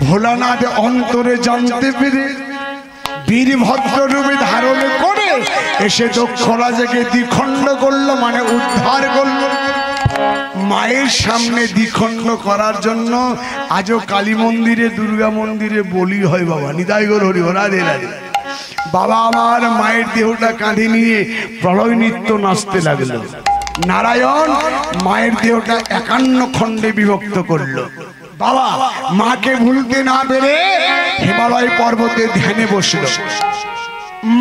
ভোলানাথ অন্তরে জানতে পেরে বীরভদ্র রূপে ধারণ করে এসে দক্ষ রাজাকে দ্বিখণ্ড করলো, মানে উদ্ধার করলো। মায়ের সামনে দ্বিখণ্ড করার জন্য আজও কালী মন্দিরে, দুর্গা মন্দিরে বলি হয় বাবা। নিতাই গৌর হরি হর, রাধে রাধে। বাবা আমার মায়ের দেহটা কাঁধে নিয়ে প্রলয় নৃত্য নাচতে লাগলো। নারায়ণ মায়ের দেহটা 51 খণ্ডে বিভক্ত করলো। বাবা মাকে ভুলতে না পেরে হিমালয় পর্বতে ধ্যানে বসলো।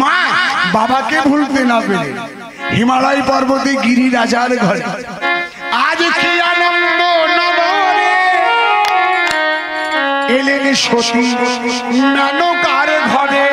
মা বাবাকে ভুলতে না পেরে হিমালয় পর্বতে গিরিরাজার ঘরে। আজ কি আনন্দ নগরে এলেন সতী মেনকার ঘরে।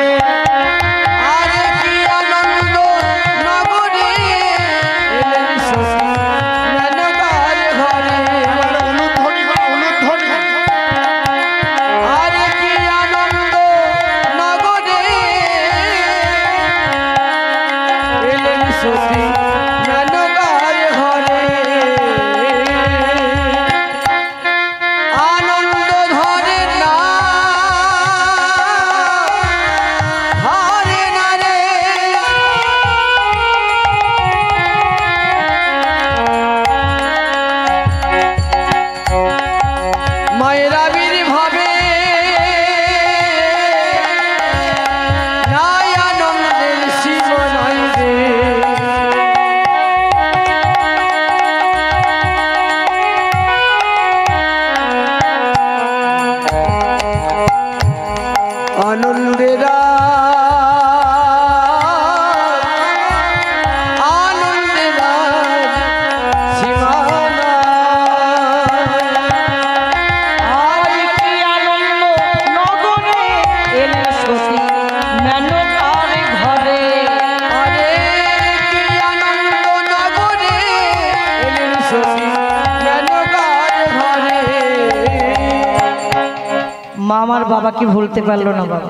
মা আমার বাবাকে ভুলতে পারলো না। বাবা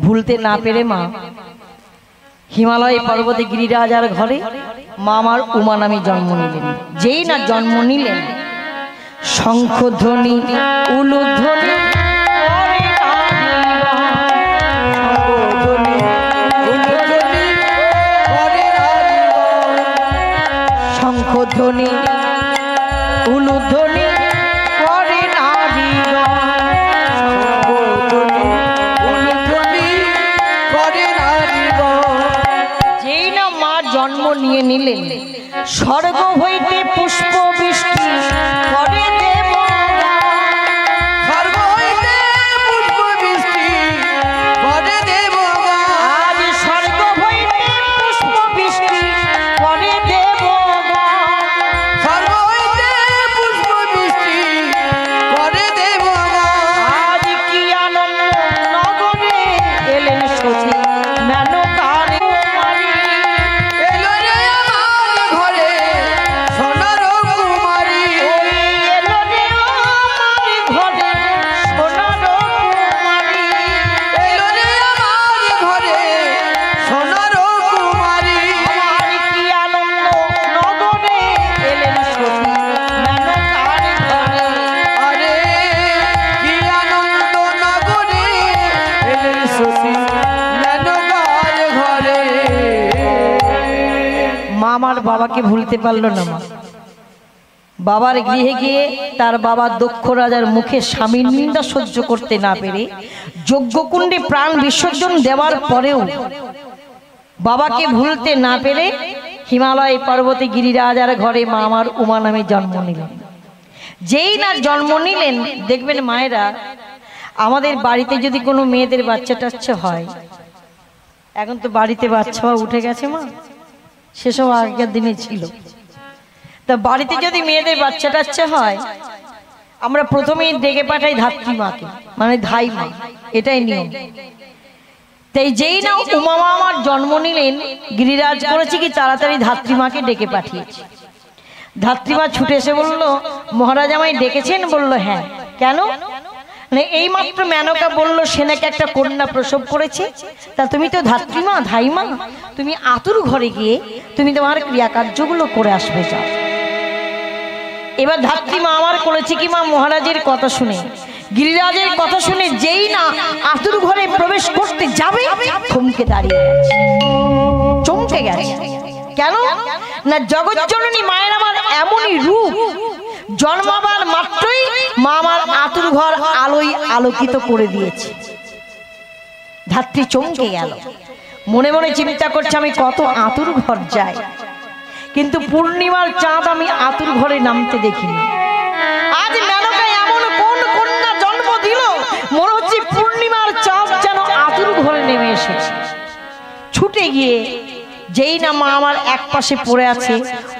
ভুলতে না পেরে মা হিমালয় পর্বতে গিরিরাজার ঘরে মা আমার উমা নামে জন্ম নিলেন। যেই না জন্ম নিলেন শঙ্খধ্বনি উলুধ্বনি শঙ্খধ্বনি উলুধ্বনি জন্ম নিয়ে নিলেন স্বর্গ হইতে পুষ্প বৃষ্টি করে দেব। স্বর্গ হইতে পুষ্প বৃষ্টি করে দেব। আজ স্বর্গ হইতে পুষ্প বৃষ্টি করে দেব। স্বর্গ হইতে পুষ্প বৃষ্টি করে দেব। আজ কি আনন্দ নগরে এলেন সতী মেনকার আমার বাবাকে ভুলতে পারলো না। মা বাবার গৃহে গিয়ে তার বাবা দক্ষ রাজার মুখে স্বামীর নিন্দা সহ্য করতে না পেরে যজ্ঞকুণ্ডে প্রাণ বিসর্জন দেওয়ার পরেও বাবাকে ভুলতে না পেরে হিমালয় পর্বতে গিরিরাজার ঘরে মা আমার উমা নামে জন্ম নিলেন। যেই না জন্ম নিলেন দেখবেন মায়েরা আমাদের বাড়িতে যদি কোনো মেয়েদের বাচ্চা টাচ্চা হয়, এখন তো বাড়িতে বাচ্চা উঠে গেছে মা, সেসব আগেকার দিনে ছিল। তা বাড়িতে যদি মেয়েদের বাচ্চা টাচ্চা হয় আমরা প্রথমেই ডেকে পাঠাই ধাত্রী মাকে, মানে ধাই মা, এটাই নিয়ম। তাই যেই না উমা মা আমার জন্ম নিলেন গিরিরাজ করেছে কি তাড়াতাড়ি ধাত্রী মাকে ডেকে পাঠিয়েছে। ধাত্রী মা ছুটে এসে বলল, মহারাজ আমায় ডেকেছেন? বলল হ্যাঁ। কেন? এই মাত্র মেনকা বলল সে নাকি একটা কন্যা প্রসব করেছে। তা তুমি তো ধাত্রী মা, ধাই মা, তুমি আতুর ঘরে গিয়ে তুমি তোমার ক্রিয়াকার্যগুলো করে আসবে যাও। এবার ধাত্রী মা আমার করেছে কি মা, মহারাজের কথা শুনে গিরিরাজের কথা শুনে যেই না আতুর ঘরে প্রবেশ করতে যাবে থমকে দাঁড়িয়ে গেছে, চমকে গেছে। কেন না জগৎজননী মায়ের আমার এমনই রূপ, জন্মাবার মাত্রই মা আমার আতুর ঘর আলোয় আলোকিত করে দিয়েছে। ধাত্রী চমকে গেল, মনে মনে চিন্তা করছে আমি কত আতুর ঘর যাই, কিন্তু পূর্ণিমার চাঁদ আমি আতুর ঘরে নামতে দেখিনি। আজ মেনকা এমন কোন কন্যা জন্ম দিল, মনে হচ্ছে পূর্ণিমার চাঁদ যেন আতুর ঘরে নেমে এসেছে। ছুটে গিয়ে যেই না মা আমার এক পাশে পড়ে আছে,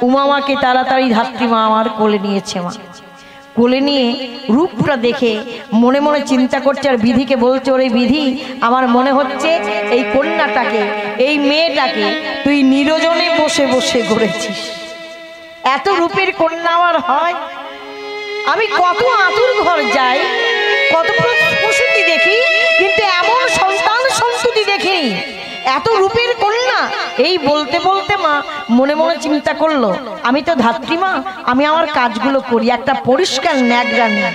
উমামাকে তাড়াতাড়ি ধাত্রী মা আমার কোলে নিয়েছে। মা কোলে নিয়ে রূপটা দেখে মনে মনে চিন্তা করছে, আর বিধিকে বলছে, ওরে বিধি, আমার মনে হচ্ছে এই কন্যাটাকে, এই মেয়েটাকে তুই নিরজনে বসে বসে গড়েছিস। এত রূপের কন্যা আমার হয়? আমি কত আতুর ঘর যাই, কত প্রসূতি দেখি, কিন্তু এমন সন্তান সন্ততি দেখিনি, এত রূপের কন্যা। এই বলতে বলতে মা মনে মনে চিন্তা করলো, আমি তো ধাত্রী মা, আমি আমার কাজগুলো করি। একটা পরিষ্কার ন্যাকড়া নিয়ে,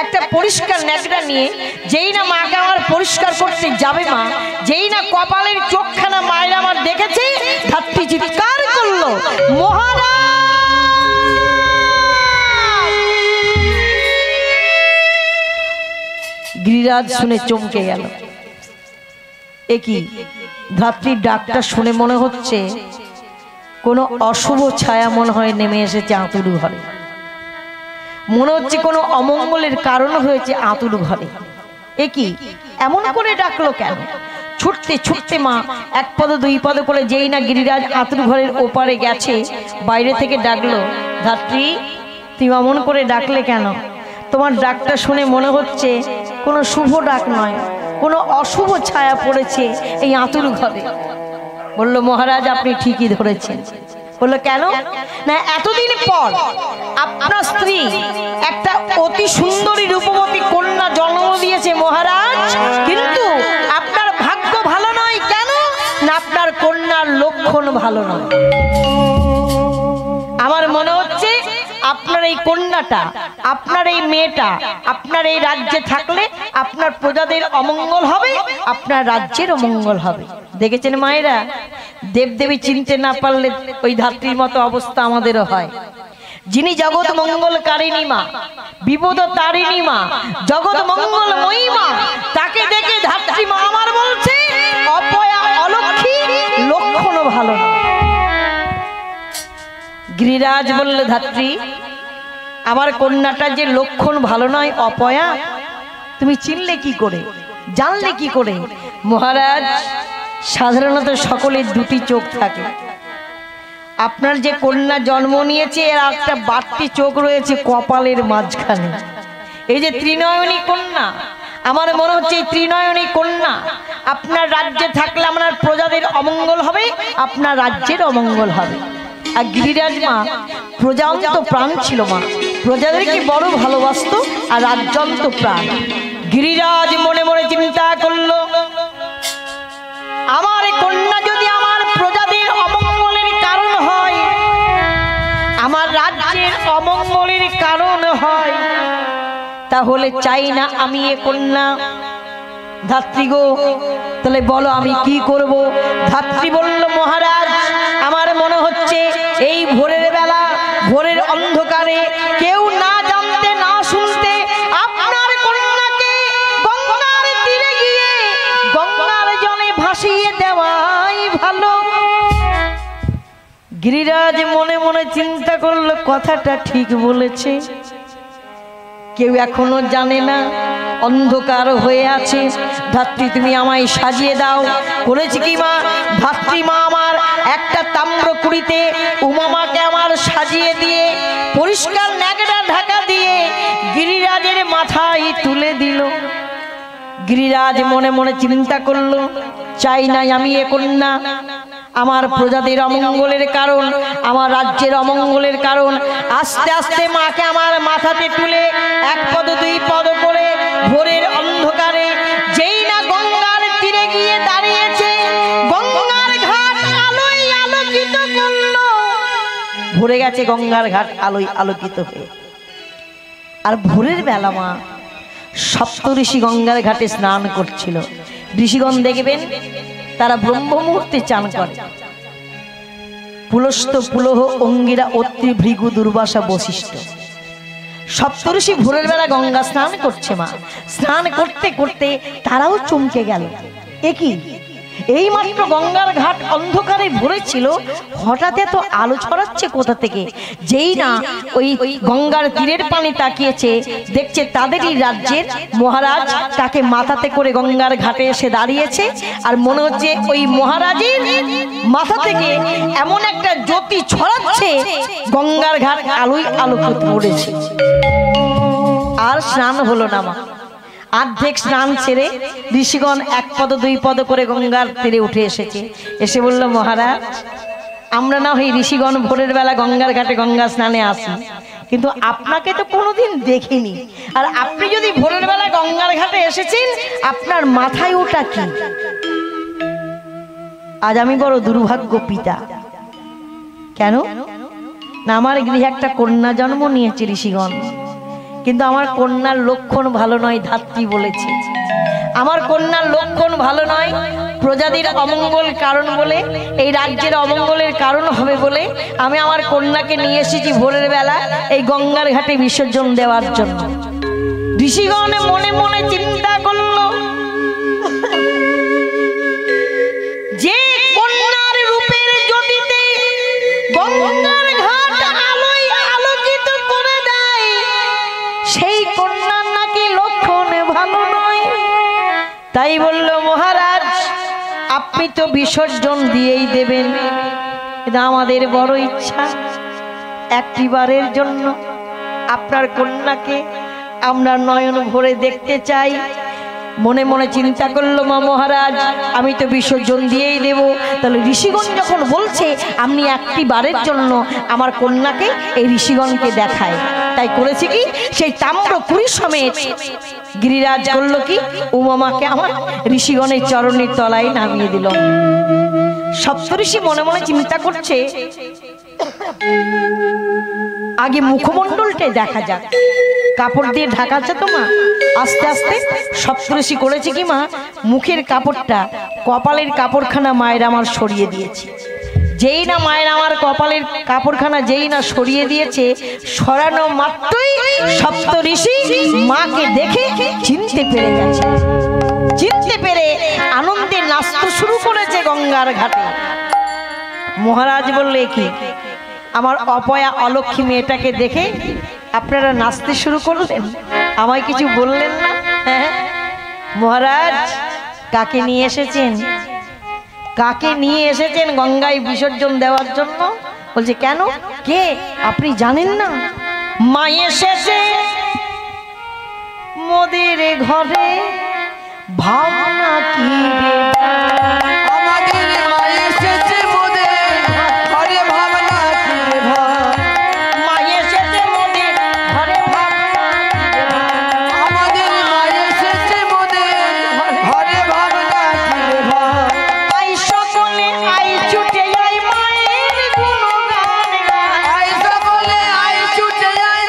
একটা পরিষ্কার ন্যাকড়া নিয়ে যেই না মাকে আমার পরিষ্কার করতে যাবে, মা যেই না কপালের চোখখানা মায়ের আমার দেখেছে, ধাত্রী চিৎকার করলো, মহারাজ! গিরিরাজ শুনে চমকে গেল। একই ধাত্রীর ডাকটা শুনে মনে হচ্ছে কোনো অশুভ ছায়া মনে হয় নেমে এসেছে আতুর ঘরে, মনে হচ্ছে কোনো অমঙ্গলের কারণ হয়েছে আতুর ঘরে। একই এমন করে ডাকলো কেন? ছুটতে ছুটতে মা এক পদ দুই পদ করে যেই না গিরিরাজ আতুর ঘরের ওপারে গেছে, বাইরে থেকে ডাকলো, ধাত্রী তুমি অমন করে ডাকলে কেন? তোমার ডাকটা শুনে মনে হচ্ছে কোনো শুভ ডাক নয়, কোনো অশুভ ছায়া পড়েছে এই আতুর ঘরে। বলল, মহারাজ আপনি ঠিকই ধরেছেন। বললো, কেন? না এতদিন পর আপনার স্ত্রী একটা অতি সুন্দরী রূপবতী কন্যা জন্ম দিয়েছে মহারাজ, কিন্তু আপনার ভাগ্য ভালো নয়। কেন না আপনার কন্যার লক্ষণ ভালো নয়। আমার মনে হচ্ছে আপনার এই কন্যাটা, আপনার এই মেয়েটা আপনার এই রাজ্যে থাকলে আপনার প্রজাদের অমঙ্গল হবে, আপনার রাজ্যের অমঙ্গল হবে। দেখেছেন মায়েরা, দেবদেবী চিনতে না পারলে ওই ধাত্রীর মতো অবস্থা আমাদেরও হয়। যিনি জগৎ মঙ্গলকারিণী মা, বিপদ তারিণী মা, জগৎ মঙ্গলময়ী মা, তাকে দেখে ধাত্রী মা আমার বলছে অপয়া অলক্ষী, লক্ষণ ভালো না। গিরিরাজ বললে, ধাত্রী আমার কন্যাটা যে লক্ষণ ভালো নয়, অপয়া, তুমি চিনলে কি করে, জানলে কি করে? মহারাজ সাধারণত সকলের দুটি চোখ থাকে, আপনার যে কন্যা জন্ম নিয়েছে এর একটা বাড়তি চোখ রয়েছে কপালের মাঝখানে। এই যে ত্রিনয়নী কন্যা, আমার মনে হচ্ছে এই ত্রিনয়নী কন্যা আপনার রাজ্যে থাকলে আপনার প্রজাদের অমঙ্গল হবে, আপনার রাজ্যের অমঙ্গল হবে। আর গিরিরাজ মা প্রজান্ত প্রাণ ছিল, মা প্রজাদেরকে বড় ভালোবাসতো, আর রাজ্যন্ত প্রাণ। গিরিরাজ মনে মনে চিন্তা করলো, আমার কন্যা যদি আমার প্রজাদের অমঙ্গলের কারণ হয়, আমার রাজ্যের অমঙ্গলের কারণ হয়, তাহলে চাই না আমি এ কন্যা। ধাত্রী গো, তাহলে বলো আমি কি করব? ধাত্রী বলল, মহারাজ আমার মনে হচ্ছে এই ভোরের বেলা, ভোরের অন্ধকারে কেউ না জানতে না শুনতে আপনার কন্যাকে গঙ্গার তীরে গিয়ে গঙ্গার জলে ভাসিয়ে দেওয়াই ভালো। গিরিরাজ মনে মনে চিন্তা করলো, কথাটা ঠিক বলেছে। কেউ এখনো জানে না, অন্ধকার হয়ে আছে। ধাত্রী তুমি আমায় সাজিয়ে দাও। করেছি কি মা? ধাত্রী মা আমার একটা তাম্র কুড়িতে উমামাকে আমার সাজিয়ে দিয়ে পরিষ্কার ন্যাকড়া ঢাকা দিয়ে গিরিরাজের মাথায় তুলে দিল। গিরিরাজ মনে মনে চিন্তা করলো, চাই নাই আমি এ কন্যা আমার প্রজাদের অমঙ্গলের কারণ, আমার রাজ্যের অমঙ্গলের কারণ। আস্তে আস্তে মাকে আমার মাথাতে তুলে এক পদ দুই পদ করে ভোরের অন্ধকারে যেই না গঙ্গার তীরে গিয়ে দাঁড়িয়েছে, গঙ্গার ঘাট আলোয় আলোকিত করলো। ভরে গেছে গঙ্গার ঘাট আলোয় আলোকিত হয়ে। আর ভোরের বেলা মা সপ্তঋষি গঙ্গার ঘাটে স্নান করছিল। ঋষিগণ দেখবেন তারা ব্রহ্ম মুহূর্তে চান করে। পুলস্ত পুলহ অঙ্গিরা অত্রি ভৃগু দুর্বাসা বশিষ্ঠ। সপ্তঋষি ভোরের বেলা গঙ্গা স্নান করছে মা। স্নান করতে করতে তারাও চমকে গেল, একই এই মাত্র গঙ্গার ঘাট অন্ধকারে ভরেছিল, হঠাৎ এত আলো ছড়াচ্ছে কোথা থেকে। যেই না ওই গঙ্গার তীরের পানি তাকিয়েছে, দেখছে তাদেরই রাজ্যের মহারাজ তাকে মাথাতে করে গঙ্গার ঘাটে এসে দাঁড়িয়েছে। আর মনে হচ্ছে ওই মহারাজের মাথা থেকে এমন একটা জ্যোতি ছড়াচ্ছে, গঙ্গার ঘাট আলোয় আলোকিত পড়েছে। আর স্নান হলো না মা। অর্ধেক স্নান ছেড়ে ঋষিগণ এক পদ দুই পদ করে গঙ্গার তীরে উঠে এসেছে। এসে বলল, মহারাজ আমরা না হয় ঋষিগণ ভোরের বেলা গঙ্গার ঘাটে গঙ্গা স্নানে আসি, কিন্তু আপনাকে তো কোনোদিন দেখিনি। আর আপনি যদি ভোরের বেলা গঙ্গার ঘাটে এসেছেন, আপনার মাথায় ওটা কি? আজ আমি বড় দুর্ভাগ্য পিতা। কেন না, আমার গৃহে একটা কন্যা জন্ম নিয়েছে ঋষিগণ, কিন্তু আমার কন্যার লক্ষণ ভালো নয়। ধাত্রী বলেছে আমার কন্যার লক্ষণ ভালো নয়, প্রজাদের অমঙ্গল কারণ বলে, এই রাজ্যের অমঙ্গলের কারণ হবে বলে আমি আমার কন্যাকে নিয়ে এসেছি ভোরের বেলা এই গঙ্গার ঘাটে বিসর্জন দেওয়ার জন্য। ঋষিগণ মনে মনে চিন্তা করল, যে কন্যার রূপের জ্যোতিতে গঙ্গার ঘাট আলোয় আলোকিত করে দেয়, সেই কন্যার নাকি লক্ষণ ভালো নয়। তাই বলল, মহারাজ আপনি তো বিসর্জন দিয়েই দেবেন, কিন্তু আমাদের বড় ইচ্ছা একটিবারের জন্য আপনার কন্যাকে আমরা নয়ন ভরে দেখতে চাই। মনে মনে চিন্তা করলো, মা মহারাজ আমি তো বিসর্জন দিয়েই দেব। তাহলে ঋষিগণ যখন বলছে আপনি একটি বারের জন্য আমার কন্যাকে এই ঋষিগণকে দেখায়, তাই করেছে কি সেই তাম্র কুড়ি সমেত গিরিরাজ করলো কি, উমামাকে আমার ঋষিগণের চরণের তলায় নামিয়ে দিল। সপ্তঋষি মনে মনে চিন্তা করছে, আগে মুখমণ্ডলটা দেখা যাক, কাপড় দিয়ে ঢাকা আছে তো মা। আস্তে আস্তে সপ্তঋষি করেছে কি মা, মুখের কাপড়টা কপালের কাপড়খানা মায়ের আমার সরিয়ে দিয়েছে। যেই না মায়ের আমার কপালের কাপড়খানা যেই না সরিয়ে দিয়েছে, সরানো মাত্রই সপ্তঋষি মাকে দেখে চিনতে পেরে গেছে। চিনতে পেরে আনন্দে নাচতে শুরু করেছে গঙ্গার ঘাটে। মহারাজ বললে, কি আমার অপয়া অলক্ষ্মী মেয়েটাকে দেখে আপনারা নাচতে শুরু করলেন, আমায় কিছু বললেন না? হ্যাঁ মহারাজ, কাকে নিয়ে এসেছেন? কাকে নিয়ে এসেছেন গঙ্গায় বিসর্জন দেওয়ার জন্য? বলছে, কেন, কে আপনি জানেন না? মা এসেছে মোদের ঘরে, ভাবনা কি রে, আমাদের মা এসেছে মোদের ঘরে, ভাবনা কি রে ভাই। মা এসেছে মোদের ঘরে, ভাবনা কি রে ভাই। আমাদের মা এসেছে মোদের ঘরে, ভাবনা কি রে ভাই। আই সকলে আই ছুটে আই মায়ের গুণগান গায়। আই সকলে আই ছুটে আই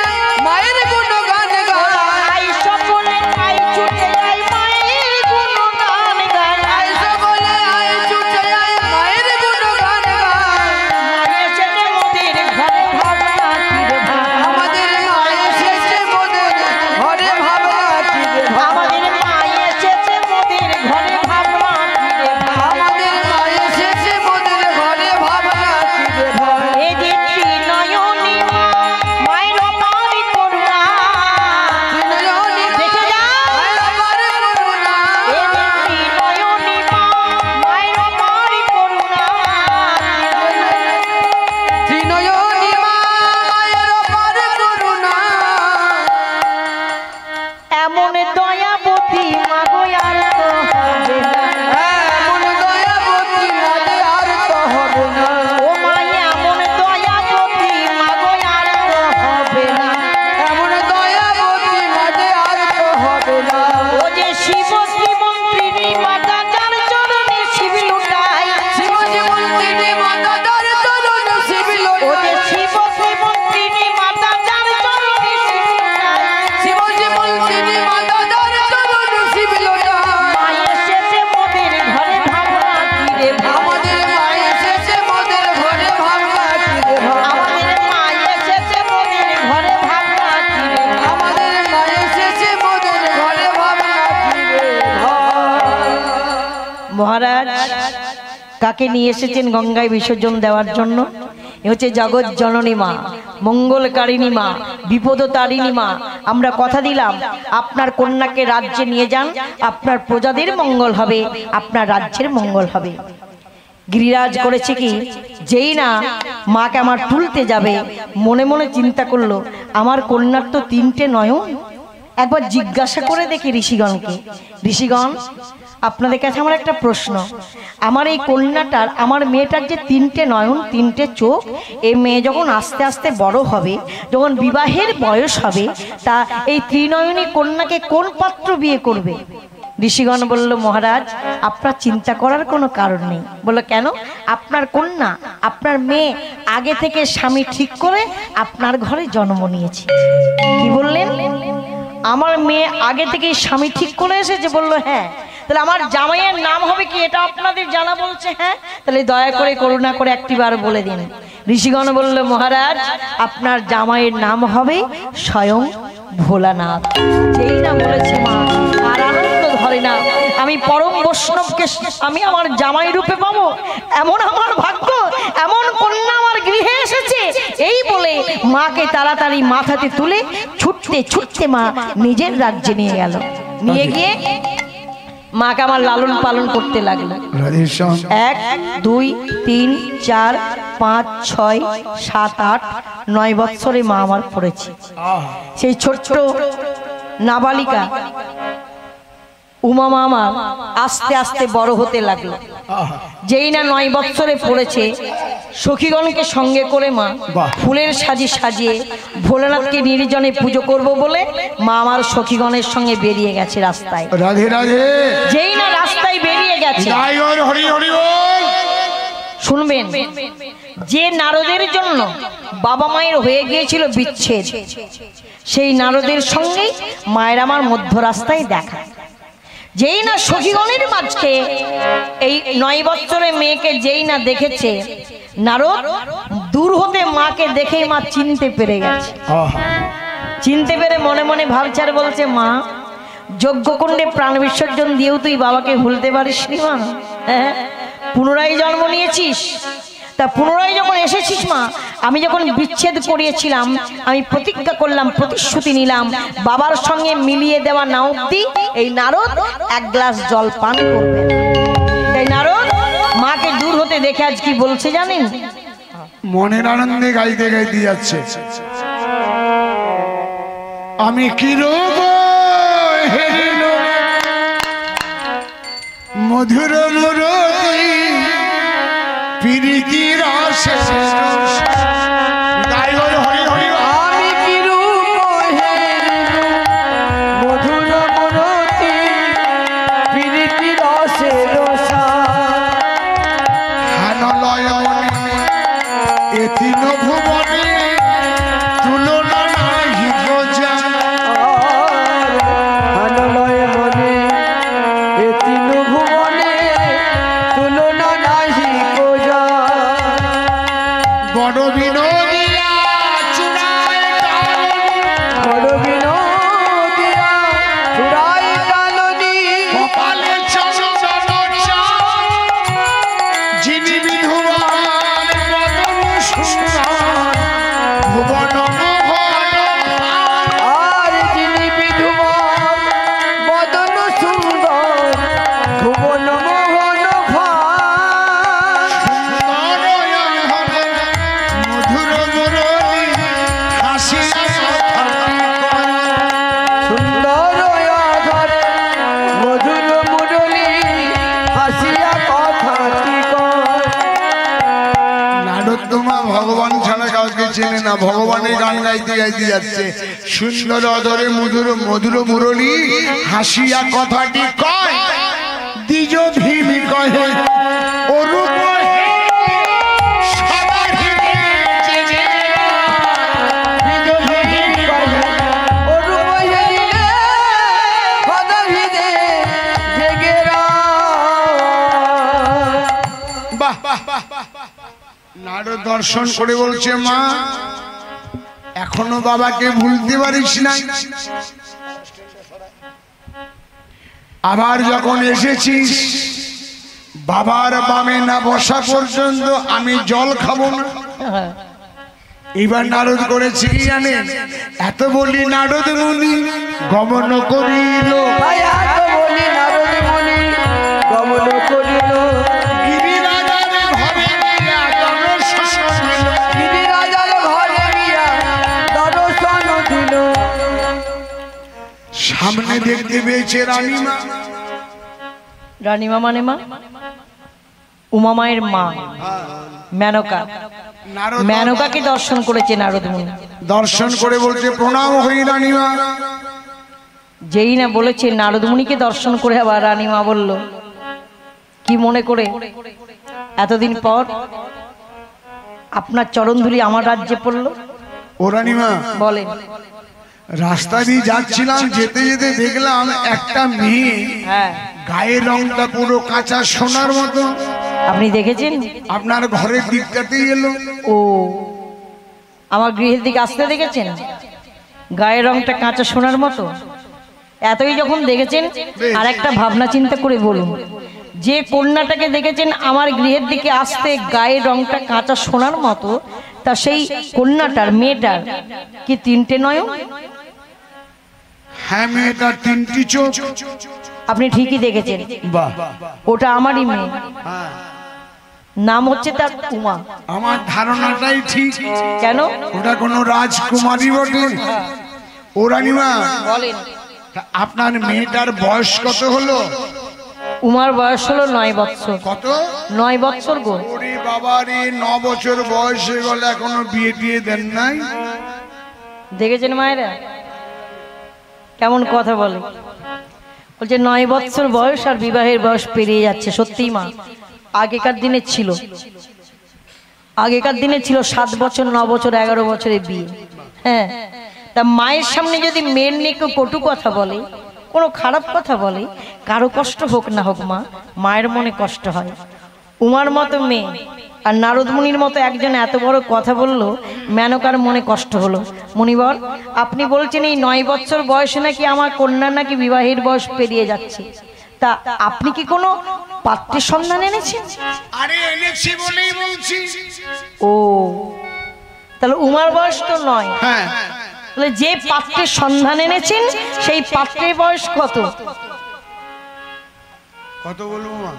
মায়ের গুণগান গায়। আই সকলে আই ছুটে আই মায়ের গুণগান গায়। আই সকলে আই ছুটে আই মায়ের গুণগান গায়। মা এসেছে মোদের ঘরে, ভাবনা কি রে ভাই। আমাদের মা এসেছে মোদের ঘরে, ভাবনা কি রে ভাই। আমাদের মা এসেছে মোদের ঘরে, ভাবনা কি রে ভাই। আমাদের মা এসেছে মোদের ঘরে, ভাবনা কি রে ভাই। এ যে ত্রিনয়নী মা, মায়ের অপার করুণা। ত্রিনয়নী মা, দেখে যাও। মায়ের অপার করুণা। এ যে ত্রিনয়নী মা, মায়ের অপার করুণা। ত্রিনয়নী মা, মায়ের অপার করুণা। এমন দয়াবতী মাগো আর তো হবে না। এমন দয়াবতী মাঝে আর তো হবে না। ও মা এমন দয়াবতী মাগো আর তো হবে না। এমন দয়াবতী মাঝে আর তো হবে না। ও যে শিব শ্রীমন্ত্রিণী মাতা যার চরণে শিব লুটায়। শিবজি মন্দিরে মাতা তার চরণ শিবিল ও যে শিব শ্রীমন্ত্রিণী মাতা যার চরণে শিব লুটায়। শিবজি মন্দিরে মাতা তার মহারাজ কাকে নিয়ে এসেছেন গঙ্গায় বিসর্জন দেওয়ার জন্য? এ হচ্ছে জগৎ জননী মা, মঙ্গলকারিণী মা, বিপদতারিণী মা। আমরা কথা দিলাম আপনার কন্যাকে রাজ্যে নিয়ে যান, আপনার প্রজাদের মঙ্গল হবে, আপনার রাজ্যের মঙ্গল হবে। গিরিরাজ করেছে কি, যেই না মাকে আমার তুলতে যাবে মনে মনে চিন্তা করলো আমার কন্যার তো 3টে নয়ন। একবার জিজ্ঞাসা করে দেখি ঋষিগণকে, ঋষিগণ আপনাদের কাছে আমার একটা প্রশ্ন, আমার এই কন্যাটার, আমার মেয়েটার যে 3টে নয়ন, 3টে চোখ, এই মেয়ে যখন আস্তে আস্তে বড় হবে, যখন বিবাহের বয়স হবে, তা এই ত্রিনয়নী কন্যাকে কোন পাত্র বিয়ে করবে? ঋষিগণ বলল মহারাজ আপনার চিন্তা করার কোনো কারণ নেই। বলল কেন? আপনার কন্যা, আপনার মেয়ে আগে থেকে স্বামী ঠিক করে আপনার ঘরে জন্ম নিয়েছে। কি বললেন? আমার মেয়ে আগে থেকে স্বামী ঠিক করে এসেছে? বলল হ্যাঁ। তাহলে আমার জামাইয়ের নাম হবে কি, এটা আপনাদের জানা? বলছে হ্যাঁ। তাহলে দয়া করে করুণা করে একটিবার বলে দিন। ঋষিগণ বলল মহারাজ আপনার জামাইয়ের নাম হবে স্বয়ং ভোলানাথ। যেই না বলেছে মা আর আনন্দ ধরে না, আমি পরম বৈষ্ণবকে আমি আমার জামাই রূপে পাবো, এমন আমার ভাগ্য, এমন কন্যা আমার গৃহে এসেছে। এই বলে মাকে তাড়াতাড়ি মাথাতে তুলে ছুটতে ছুটতে মা নিজের রাজ্যে নিয়ে গেল। নিয়ে গিয়ে মাকে আমার লালন পালন করতে লাগলো। 1 2 3 4 5 6 7 8 9 বৎসরে মা আমার পড়েছে। সেই ছোট্ট নাবালিকা উমা মা আমার আস্তে আস্তে বড় হতে লাগলো। যেই না 9 বৎসরে পড়েছে, সখীগণকে সঙ্গে করে মা ফুলের সাজি সাজিয়ে ভোলানাথকে নির্জনে পুজো করব বলে মা আমার সখীগণের সঙ্গে বেরিয়ে গেছে রাস্তায়। রাধে রাধে। যেই না রাস্তায় বেরিয়ে গেছে, হরি হরি বল। শুনবেন, যে নারদের জন্য বাবা মায়ের হয়ে গিয়েছিল বিচ্ছেদ, সেই নারদের সঙ্গেই মায়ের আমার মধ্য রাস্তায় দেখা। যেই না সখীগণের মাঝে এই 9 বছরের মেয়েকে যেই না দেখেছে, নারদ দূর হতে মাকে দেখেই মা চিনতে পেরে গেছে। চিনতে পেরে মনে মনে ভাবছে আর বলছে মা যজ্ঞকুণ্ডে প্রাণ বিসর্জন দিয়েও তুই বাবাকে ভুলতে পারিস নি মা? হ্যাঁ, পুনরায় জন্ম নিয়েছিস, তা পুনরায় যখন এসেছিস মা, আমি যখন বিচ্ছেদ করিয়েছিলাম আমি প্রতিজ্ঞা করলাম, প্রতিশ্রুতি নিলাম বাবার সঙ্গে মিলিয়ে দেওয়া না অবধি এই নারদ 1 গ্লাস জল পান করবে। তাই নারদ মাকে দূর হতে দেখে আজ কি বলছে জানেন? মনের আনন্দে গাইতে গাইতে যাচ্ছে, আমি কি রূপ হেরিল মধুর মুরতি প্রীতি রসে। গাই হরি হরি হরি। আমি কি রূপ হেরিল মধুর মুরতি প্রীতি রসে রসা। হানলয় মনে এ 3 ভুবনে তুলনা নাহি গোজা। হানলয় মনে এ 3 ভুবনে তুলনা নাহি গোজা। বড় বিনোদিয়া চূড়ায় বড় বিনোদিয়া চূড়ায় কাননী। কপালে চন্দন চাঁদ, যিনি বিধুবান বদন সুন্দর, ভুবন মোহন। আর যিনি বিধুবান বদন সুন্দর, ভুবন মোহন ভার। মধুর মুরলী হাসিয়া সুন্দর আধার মধুর মুরলী হাসিয়া কথাটি কয়। নারদমা ভগবান ছাড়া কাউকে চেনে না, ভগবানের গান গাইতে গাইতে যাচ্ছে। সুন্দর অধরে মধুর মধুর মুরলী হাসিয়া কথাটি কয়, দ্বিজ ভীমি কহে অরূপ হে, সবার হৃদয়ে জেগে দ্বিজ ভীমি কহে। অরূপ হেরিলে সদা হৃদয়ে জেগে রয়। বাহ, নারদ দর্শন করে বলছে মা এখনো বাবাকে ভুলতে পারিস না? আবার যখন এসেছিস বাবার বামে না বসা পর্যন্ত আমি জল খাবো না। হ্যাঁ। এবার নারদ করেছি কি জানেন? এত বলি নারদ মুনি গমন করিল, ভাই এত বলি নারদ মুনি গমন করিল, গিরিরাজার ঘরে গিয়া দর্শন দিল। গিরিরাজার ঘরে গিয়া দর্শন দিল। সামনে দেখতে পেয়েছে রানীমা। রানীমা মানে মা? উমা মায়ের মা মেনকা। নারদ মেনকাকে দর্শন করেছে নারদ মুনি। দর্শন করে বলছে প্রণাম হই রানীমা। যেই না বলেছে নারদ মুনিকে দর্শন করে, আবার রানীমা বলল কি মনে করে এতদিন পর আপনার চরণধুলি আমার রাজ্যে পড়লো? ও রানীমা, বলেন। রাস্তা দিয়ে যাচ্ছিলাম, যেতে যেতে দেখলাম একটা মেয়ে, হ্যাঁ, গায়ের রংটা পুরো কাঁচা সোনার মতো। আপনি দেখেছেন? আপনার ঘরের দিকটাতেই এলো। ও, আমার গৃহের দিকে আসতে দেখেছেন? গায়ের রংটা কাঁচা সোনার মতো। এতই যখন দেখেছেন, আর একটা ভাবনা চিন্তা করে বলুন, যে কন্যাটাকে দেখেছেন আমার গৃহের দিকে আসতে গায়ের রংটা কাঁচা সোনার মতো, তা সেই কন্যাটার, মেয়েটার কি তিনটে নয়ন? হ্যাঁ, মেয়েটার তিনটি চোখ। আপনি ঠিকই দেখেছেন, বাহ, ওটা আমারই মেয়ে। হ্যাঁ, নাম হচ্ছে তার উমা। আমার ধারণাটাই ঠিক। কেন? ওটা কোনো রাজকুমারী বটে। ও রানীমা, বলেন। তা আপনার মেয়েটার বয়স কত হলো? উমার বয়স হলো 9 বৎসর। কত? 9 বৎসর গো। ওরে বাবা রে, 9 বছর বয়স হয়ে গেল, এখনো বিয়ে টিয়ে দেন নাই? দেখেছেন মায়েরা কেমন কথা বলে? বলছে 9 বৎসর বয়স আর বিবাহের বয়স পেরিয়ে যাচ্ছে। সত্যিই মা, আগেকার দিনে ছিল, আগেকার দিনে ছিল 7 বছর, 9 বছর, 11 বছরে বিয়ে। হ্যাঁ, তা মায়ের সামনে যদি মেয়ের নিয়ে কেউ কটু কথা বলে, কোনো খারাপ কথা বলে, কারো কষ্ট হোক না হোক মা, মায়ের মনে কষ্ট হয়। উমার মতো মেয়ে আর নারদ মুনির মতো একজন এত বড় কথা বললো, মেনকার মনে কষ্ট হলো। মুনিবর, আপনি বলছেন এই 9 বছর বয়সে নাকি আমার কন্যার নাকি বিবাহের বয়স পেরিয়ে যাচ্ছে, তা আপনি কি কোনো পাত্রের সন্ধান এনেছেন? আরে এনেছি বলেই বলছি। ও, তাহলে উমার বয়স তো 9। হ্যাঁ, তাহলে যে পাত্রের সন্ধান এনেছেন সেই পাত্রের বয়স কত? কত বলবো মা?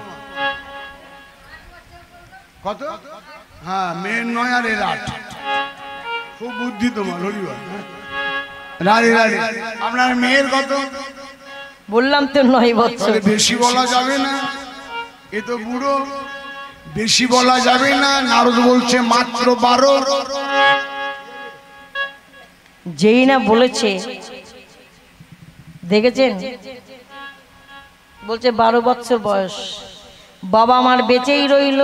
কত? হ্যাঁ, মেয়ের 9 আর এর 8। খুব বুদ্ধি তোমার হরিবার। রাধে রাধে। আপনার মেয়ের কত? বললাম তো 9 বছর। তাহলে বেশি বলা যাবে না, এ তো বুড়ো, বেশি বলা যাবে না। নারদ বলছে মাত্র 12। যেই না বলেছে, দেখেছেন, বলছে 12 বছর বয়স। বাবা আমার বেঁচেই রইল,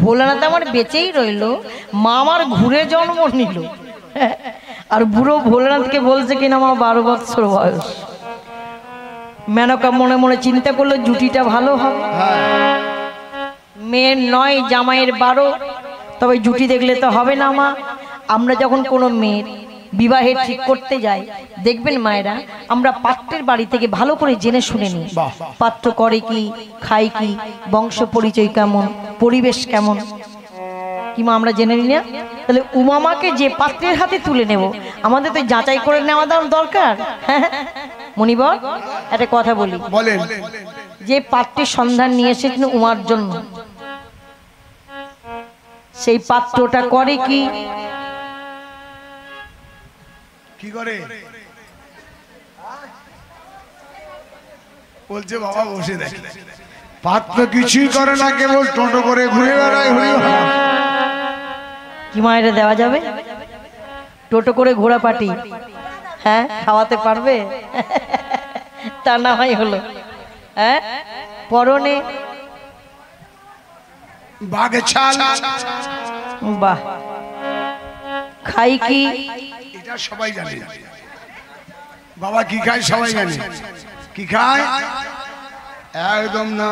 ভোলানাথ আমার বেঁচেই রইল, মা আমার ঘুরে জন্ম নিল, আর বুড়ো ভোলানাথকে বলছে কিনা আমার 12 বছর বয়স। মেনকা মনে মনে চিন্তা করলো জুটিটা ভালো হবে। মেয়ের 9, জামাইয়ের 12, তবে জুটি দেখলে তো হবে না মা। আমরা যখন কোনো মেয়ের বিবাহের ঠিক করতে যাই, দেখবেন মায়েরা, আমরা পাত্রের বাড়ি থেকে ভালো করে জেনে শুনে নিই, পাত্র করে কি, খায় কি, বংশ পরিচয় কেমন, পরিবেশ কেমন, কি মা আমরা জেনে নিই না? তাহলে উমামাকে যে পাত্রের হাতে তুলে নেব, আমাদের তো যাচাই করে নেওয়া দরকার। মনিবর, একটা কথা বলি, বলেন। যে পাত্রের সন্ধান নিয়ে এসেছেন উমার জন্য, সেই পাত্রটা করে কি? কি করে? বলছে বাবা বসে দেখ, পাত্র কিছুই করে না, কেবল টোটো করে ঘুরে বেড়ায়। কি মায়েরা দেওয়া যাবে? টোটো করে ঘোড়া পাটি, হ্যাঁ, খাওয়াতে পারবে? তা না হয় হলো। হ্যাঁ, পরনে বাঘে ছাল। বাহ, খাই কি? এটা সবাই জানে। বাবা কি খায় সবাই জানে। কি খায়? একদম না,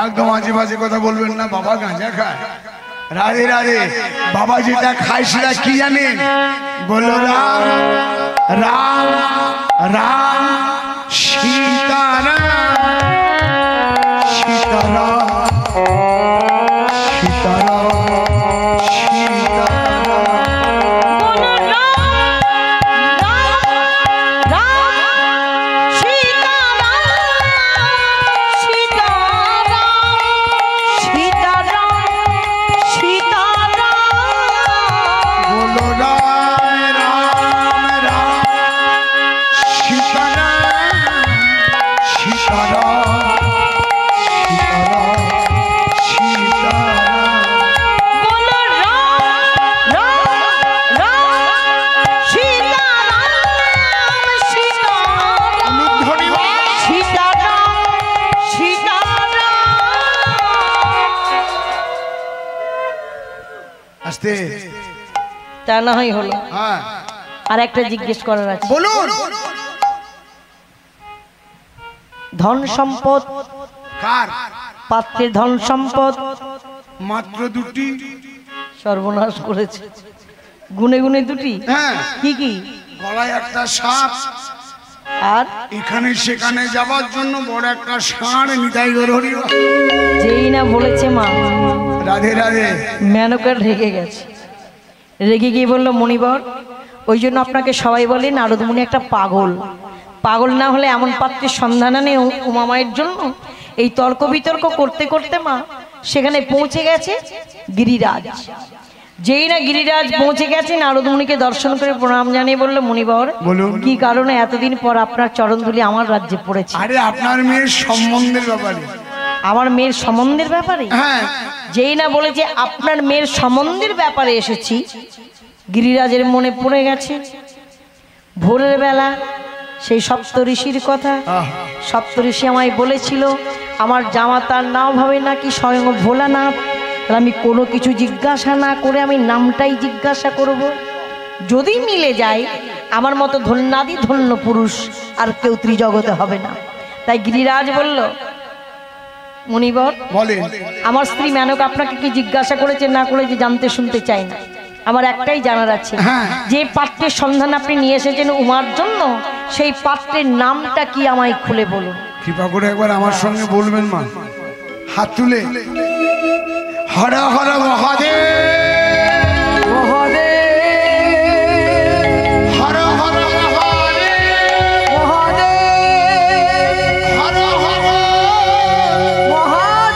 একদম আজে বাজে কথা বলবেন না। বাবা গাঁজা খায়। রাধে রাধে। বাবা যেটা খায় সেটা কি জানেন? বলো রাম রাম রাম সীতারাম আস্তে তা না হয় হলো। হ্যাঁ আর একটা জিজ্ঞেস করার আছে। বলুন। ধন সম্পদ, কার? পাত্রের ধন সম্পদ মাত্র দুটি। সর্বনাশ করেছে। গুনে গুনে দুটি? হ্যাঁ। কি কি? গলায় একটা সাপ, আর এখানে সেখানে যাবার জন্য বড় একটা ষাঁড়। নিতাই গৌর হরি বল। যেই না বলেছে মা, রাধে রাধে। মেনকা রেগে গেছে। রেগে গিয়ে বললো, মণিবর, ওই জন্য আপনাকে সবাই বলে নারদমুনি একটা পাগল। পাগল না হলে এমন পাত্রের সন্ধান আনে উমামায়ের জন্য। এই তর্ক বিতর্ক করতে করতে মা সেখানে পৌঁছে গেছে গিরিরাজ। যেই না গিরিরাজ পৌঁছে গেছে, নারদমুনিকে দর্শন করে প্রণাম জানিয়ে বললো, মণিবর, বলুন। কি কারণে এতদিন পর আপনার চরণধুলি আমার রাজ্যে পড়েছে? আরে আপনার মেয়ের সম্বন্ধের ব্যাপারে। আমার মেয়ের সম্বন্ধের ব্যাপারে? হ্যাঁ। যেই না বলেছে আপনার মেয়ের সম্বন্ধের ব্যাপারে এসেছি, গিরিরাজের মনে পড়ে গেছে ভোরের বেলা সেই সপ্তঋষির কথা। সপ্তঋষি আমায় বলেছিল আমার জামাতার নাম হবে নাকি স্বয়ং ভোলানাথ। আমি কোনো কিছু জিজ্ঞাসা না করে আমি নামটাই জিজ্ঞাসা করব। যদি মিলে যায় আমার মতো ধন্যাদি ধন্য পুরুষ আর কেউ ত্রিজগতে হবে না। তাই গিরিরাজ বলল, মুনিবর বলেন। আমার স্ত্রী মেনকা আপনাকে কি জিজ্ঞাসা করেছে না করেছে জানতে শুনতে চাই না। আমার একটাই জানার আছে, যে পাত্রের সন্ধান আপনি নিয়ে এসেছেন উমার জন্য, সেই পাত্রের নামটা কি আমায় খুলে বলুন। কৃপা করে একবার আমার সঙ্গে বলবেন মা, হাত তুলে। হর হর মহাদেব, হর হর মহাদেব, হর হর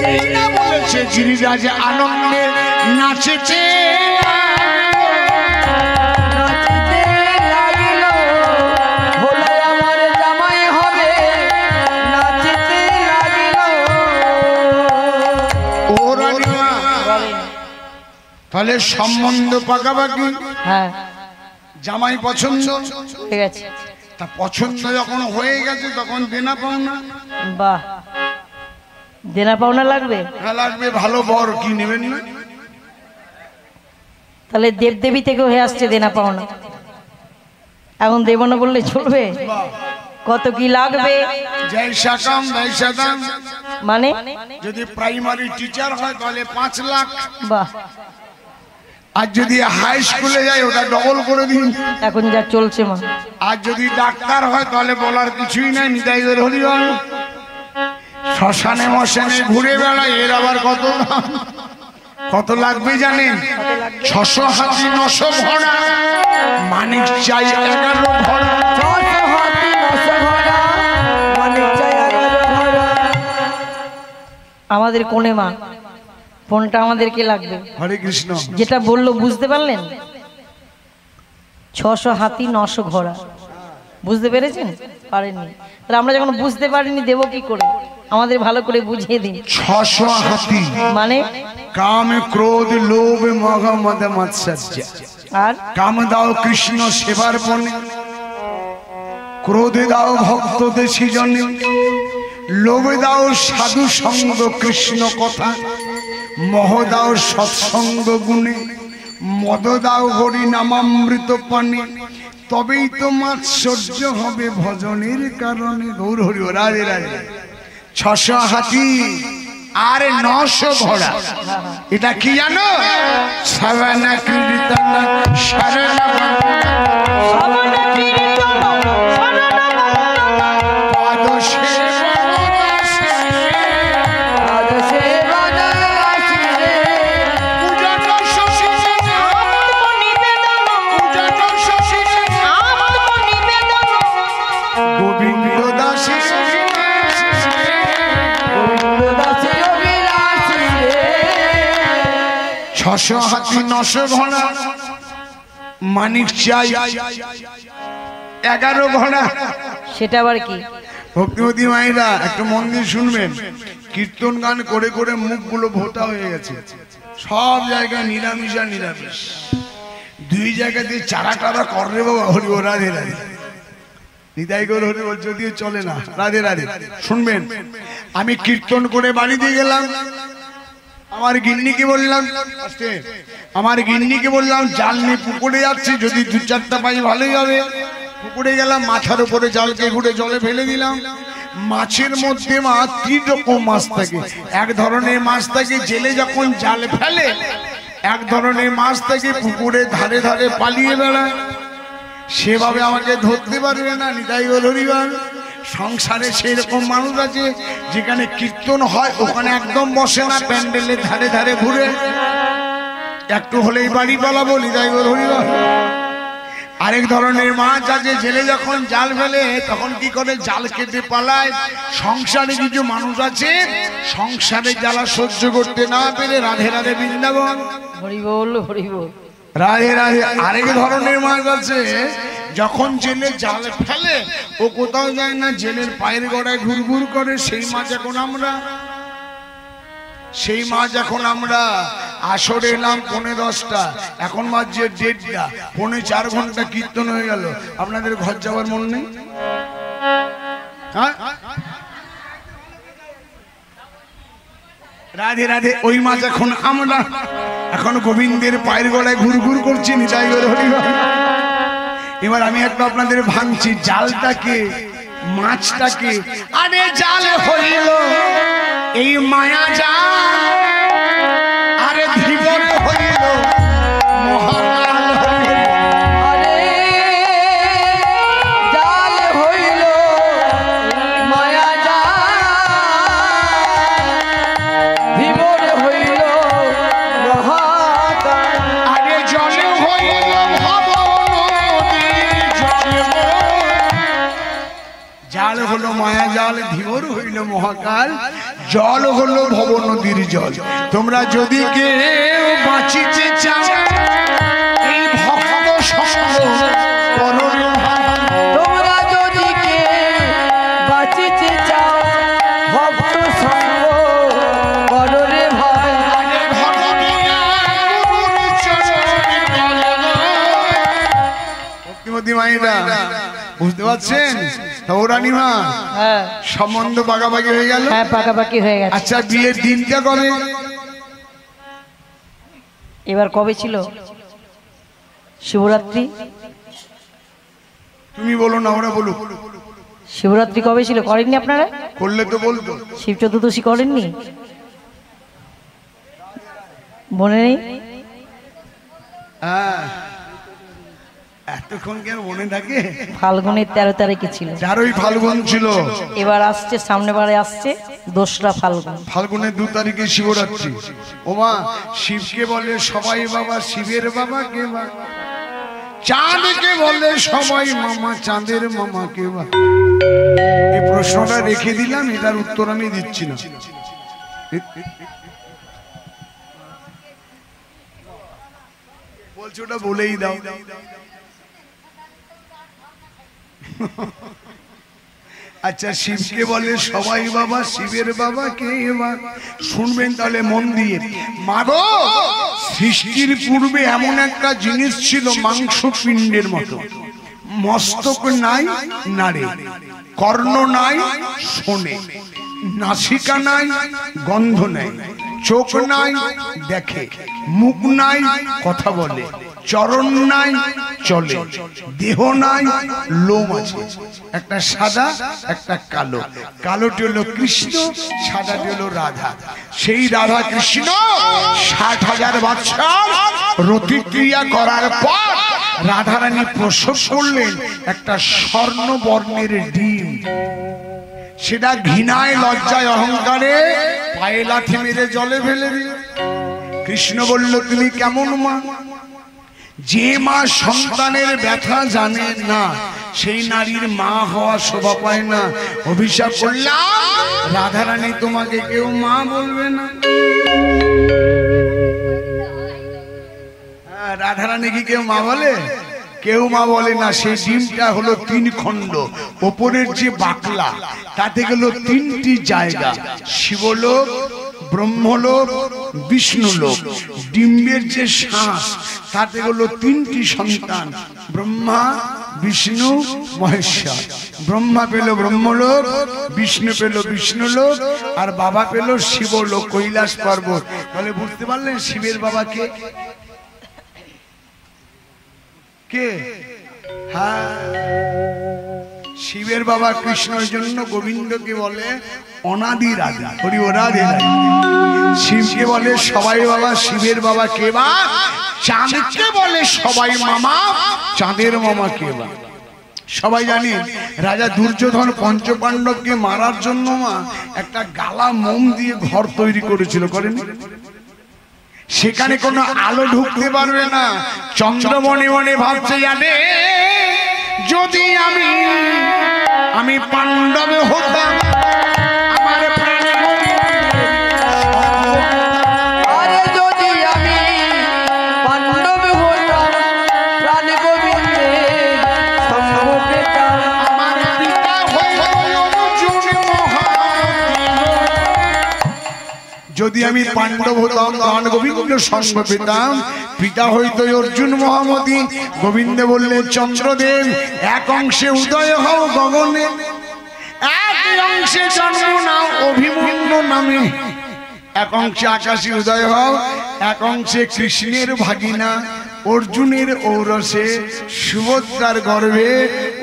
যেই না বলেছে গিরিরাজ আনন্দে নাচেছে। তাহলে সম্বন্ধ পাকাপাকি। হ্যাঁ, জামাই পছন্দ ঠিক আছে। তা পছন্দ যখন হয়ে গেছে তখন দেনা পাওনা। বাহ, দেনা পাওনা লাগবে? হ্যাঁ লাগবে। ভালো বর কি নেবেন না? তাহলে দেবদেবী থেকে হয়ে আসছে দেনা পাওনা, এখন দেব না বললে চলবে? কত কি লাগবে? জয়সা কাম জয়সা দাম। মানে যদি প্রাইমারি টিচার হয় তাহলে 5 লাখ। বাহ, আর যদি হাই স্কুলে যায় ওটা ডবল করে দিন। এখন যা চলছে মা। আর যদি ডাক্তার হয় তাহলে বলার কিছুই নাই। নিতাই গৌর হরি বল। শ্মশানে মশানে ঘুরে বেড়ায়, এর আবার কত দাম। কত লাগবে জানেন? 600 হাতি 900 ঘোড়া, মানিক চাই 11 ঘোড়া। আমাদের কোনে মা, ফোনটা আমাদেরকে লাগবে। হরে কৃষ্ণ। যেটা বললো বুঝতে পারলেন? 600 হাতি 900 ঘোড়া, বুঝতে পেরেছেন? পারেননি? তাহলে আমরা যখন বুঝতে পারিনি দেব কি করে? আমাদের ভালো করে বুঝিয়ে দিন। 600 হাতি মানে কাম ক্রোধ লোভ মোহ মদ মৎসর্য। আর কাম দাও কৃষ্ণ সেবার পণে, ক্রোধে দাও ভক্তদের সৃজনে, লোভে দাও সাধু সঙ্গ কৃষ্ণ কথা, মোহ দাও সৎসঙ্গ গুণে, মদ দাও হরি নামামৃত পানে, তবেই তো মাৎসর্য হবে ভজনের কারণে। গৌর হরি রাধে রাধে। 600 হাতি আর 900 ঘোড়া। এটা কি জানো? শ্রবণ কীর্তন শরণ গোবিন্দ দাসী 600 হাতি 900 ঘোড়া, মানিক চাই 11 ঘোড়া। সেটা আবার কি? ভক্তিমতী মায়েরা একটু মন দিয়ে শুনবেন। কীর্তন গান করে করে মুখগুলো ভোতা হয়ে গেছে। সব জায়গায় নিরামিষ আর নিরামিষ। 2 জায়গাতে চারা টারা করে বাবা। হরি রাধে রাধে। নিতাই গৌর হরি বল, যদিও চলে না। রাধে রাধে। শুনবেন, আমি কীর্তন করে বাড়ি দিয়ে গেলাম, আমার গিন্নিকে বললাম, আমার গিন্নিকে বললাম জাল নিয়ে পুকুরে যাচ্ছি, যদি 2-4টা পাই ভালোই হবে। পুকুরে গেলাম, মাথার উপরে জালকে ঘুরে জলে ফেলে দিলাম। মাছের মধ্যে 3 রকম মাছ থাকে। এক ধরনের মাছ থাকে জেলে যখন জাল ফেলে, এক ধরনের মাছ থাকে পুকুরে ধারে ধারে পালিয়ে বেড়ায়। সেভাবে আমাকে ধরতে পারবে না। নিতাই গৌর হরি বল। সংসারে সেরকম মানুষ আছে যেখানে কীর্তন হয় ওখানে একদম বসে না, প্যান্ডেলের ধারে ধারে ঘুরে, একটু হলেই বাড়ি পালাবো। নিতাই গৌর হরি বল। আরেক ধরনের মাছ আছে জেলে যখন জাল ফেলে তখন কি করে, জাল কেটে পালায়। সংসারে কিছু মানুষ আছে সংসারে জ্বালা সহ্য করতে না পেরে রাধে রাধে বৃন্দাবন। হরি বল, হরি বল। রাধে রাধে। আরেক ধরনের মাছ আছে যখন জেলে জাল ফেলে ও কোথাও যায় না, জেলের পায়ের গড়ায় ঘুরঘুর করে। সেই মাছ এখন আমরা, সেই মাছ এখন আমরা। আসরে এলাম 10:45, এখন বাজছে 1:30, 3.25 ঘন্টা কীর্তন হয়ে গেল। আপনাদের ঘর যাওয়ার মন নেই? হ্যাঁ, রাধে রাধে। ওই মাছ এখন আমরা, এখন গোবিন্দের পায়ের গড়ায় ঘুরঘুর করছি। নিতাই গৌর হরি বল। এবার আমি একটা আপনাদের ভাঙছি জালটাকে, মাছটাকে। আরে জাল হইল এই মায়া জাল, আরে ধীবর হইল মহাকাল। আরে জাল হইল মায়া জাল, ধীবর হইল মহাকাল। আরে জল হইল ভব নদীর জল, জাল হলো মায়া জাল, ধীবর হইল মহাকাল। জল হলো ভব নদীর জল। তোমরা যদি কেউ বাঁচিতে চাও এই ভক্ত সঙ্গ করো রে ভাই। তোমরা যদি কেউ বাঁচিতে চাও ভক্ত সঙ্গ করো রে ভাই। আরে ভগবানের গুরুর চরণে ভক্তিমতী মায়েরা বুঝতে পারছেন? ওরানি মা, হ্যাঁ সম্বন্ধ পাকাপাকি হয়ে গেল। হ্যাঁ, পাকাপাকি হয়ে গেছে। আচ্ছা, বিয়ের দিনটা কবে? এবার কবে ছিল? শিবরাত্রি। তুমি বলো না, ওরা বলুক। শিবরাত্রি কবে ছিল? করেননি আপনারা? করলে তো বলতো। শিব চতুর্দশী করেননি? মনে নেই? হ্যাঁ, এতক্ষণ কেন মনে থাকে? ফাল্গুনের 13 তারিখে ছিল। 4ই ফাল্গুন ছিল। এবার আসছে, সামনে বারে আসছে 2রা ফাল্গুন। ফাল্গুনের 2 তারিখে শিবরাত্রি। ওমা, শিবকে বলে সবাই বাবা, শিবের বাবা কে বা? চাঁদকে বলে সবাই মামা, চাঁদের মামা কে বা? এই প্রশ্নটা রেখে দিলাম, এটার উত্তর আমি দিচ্ছি না। বলছো ওটা বলেই দাও। আচ্ছা, শিবকে বলে সবাই বাবা, শিবের বাবা কে বা? শুনবেন তাহলে মন দিয়ে। মাগো, সৃষ্টির পূর্বে এমন একটা জিনিস ছিল মাংস পিণ্ডের মতো। মস্তক নাই, নাড়ে, কর্ণ নাই, শোনে, নাসিকা নাই, গন্ধ নাই, চোখ নাই, দেখে, মুখ নাই, কথা বলে, চরণ নাই, চলে, দেহ নাই, লোম আছে। একটা সাদা, একটা কালো। কালোটি হলো কৃষ্ণ, সাদাটি হলো রাধা। সেই রাধা কৃষ্ণ 60,000 বছর রতিক্রিয়া করার পর রাধারানী প্রসব করলেন একটা স্বর্ণ বর্ণের ডিম। সেটা ঘৃণায়, লজ্জায়, অহংকারে পায়ে লাথি মেরে জলে ফেলে দিল। কৃষ্ণ বলল, তুমি কেমন মা? যে মা সন্তানের ব্যথা জানে না সেই নারীর মা হওয়া শোভা পায় না। অভিশাপ করলাম, রাধারানী তোমাকে কেউ মা বলবে না। রাধারানী কি কেউ মা বলে? কেউ মা বলে না। সেই ডিমটা হলো 3 খণ্ড। ওপরের যে বাকলা তাতে গেল 3টি জায়গা, শিবলোক, ব্রহ্মলোক, বিষ্ণুলোক। ডিম্বের যে শ্বাস তাতে হলো 3টি সন্তান, ব্রহ্মা, বিষ্ণু মহেশ্বর। ব্রহ্মা পেল ব্রহ্মলোক, বিষ্ণু পেল বিষ্ণুলোক, আর বাবা পেল শিবলোক, কৈলাস পর্বত। তাহলে বুঝতে পারলেন শিবের বাবা কে? কে? হ্যাঁ, শিবের বাবা কৃষ্ণের জন্য গোবিন্দকে বলে অনাদি রাজা। হরি ও রাধে রাধে। শিবকে বলে সবাই বাবা, শিবের বাবা কে বা? চাঁদকে বলে সবাই মামা, চাঁদের মামা কে বা? সবাই জানি রাজা দুর্যোধন পঞ্চপাণ্ডবকে মারার জন্য মা একটা গালা মোম দিয়ে ঘর তৈরি করেছিল, করেন? সেখানে কোনো আলো ঢুকতে পারবে না। চন্দ্র মনে মনে ভাবছে, জানে যদি আমি পাণ্ডব হতাম, আমার প্রাণে আরে যদি আমি পাণ্ডব হতাম, প্রাণ গোবিন্দে সঙ্গ পেতাম। আমার পিতা হইল অর্জুন মহাদেব। যদি আমি পাণ্ডব হতাম, প্রাণ গোবিন্দ সঙ্গ পেতাম, পিতা হইত অর্জুন মহামতি। গোবিন্দ বললেন, চন্দ্রদেব এক অংশে উদয় হও গগনে, এক অংশে জন্ম নাও অভিমন্যু নামে। এক অংশে আকাশে উদয় হও, এক অংশে কৃষ্ণের ভাগিনা অর্জুনের ঔরসে সুভদ্রার গর্ভে